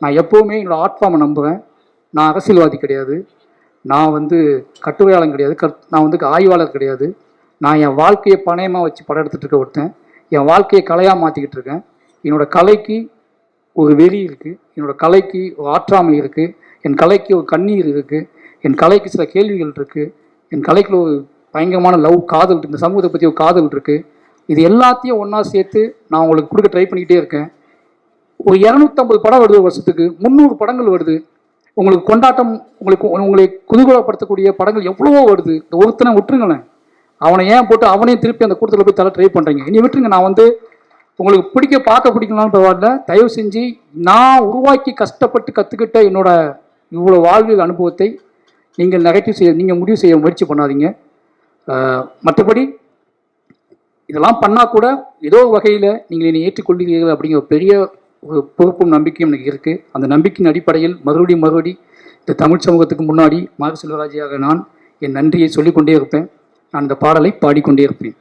நான் எப்போவுமே என்னோடய ஆர்ட் ஃபார்மை நம்புவேன். நான் அரசியல்வாதி கிடையாது, நான் வந்து கட்டுரையாளன் கிடையாது, நான் வந்து ஆய்வாளர் கிடையாது. நான் என் வாழ்க்கையை பணயமாக வச்சு படம் எடுத்துகிட்டு இருக்க ஒருத்தன். என் வாழ்க்கையை கலையாக மாற்றிக்கிட்டு இருக்கேன். என்னோடய கலைக்கு ஒரு வெறி இருக்குது, என்னோடய கலைக்கு ஒரு ஆற்றாமை இருக்குது, என் கலைக்கு ஒரு கண்ணீர் இருக்குது, என் கலைக்கு சில கேள்விகள் இருக்குது, என் கலைக்குள்ள ஒரு பயங்கரமான லவ், காதல், இந்த சமூகத்தை பற்றி ஒரு காதல் இருக்குது. இது எல்லாத்தையும் ஒன்றா சேர்த்து நான் உங்களுக்கு கொடுக்க ட்ரை பண்ணிக்கிட்டே இருக்கேன். ஒரு 250 படம் வருது வருஷத்துக்கு, 300 படங்கள் வருது. உங்களுக்கு கொண்டாட்டம், உங்களை குதூகலப்படுத்தக்கூடிய படங்கள் எவ்வளவோ வருது. இந்த ஒருத்தனை விட்டுருங்களேன், அவனை ஏன் போட்டு அவனையும் திருப்பி அந்த கூட்டத்தில் போய் தலை ட்ரை பண்ணுறீங்க? இனி விட்டுருங்க. நான் வந்து உங்களுக்கு பார்க்க பிடிக்கலாம்னு பரவாயில்ல, தயவு செஞ்சு நான் உருவாக்கி கஷ்டப்பட்டு கற்றுக்கிட்ட என்னோட இவ்வளோ வாழ்வியல் அனுபவத்தை நீங்கள் முடிவு செய்ய முயற்சி பண்ணாதீங்க. மற்றபடி இதெல்லாம் பண்ணால் கூட ஏதோ வகையில் நீங்கள் என்னை ஏற்றுக்கொள்கிறீர்கள் அப்படிங்கிற பெரிய ஒரு பொறுப்பும் நம்பிக்கையும் எனக்கு இருக்குது. அந்த நம்பிக்கையின் அடிப்படையில் மறுபடி இந்த தமிழ் சமூகத்துக்கு முன்னாடி மாரி செல்வராஜியாக நான் என் நன்றியை சொல்லிக்கொண்டே இருப்பேன். நான் இந்த பாடலை பாடிக்கொண்டே இருப்பேன்.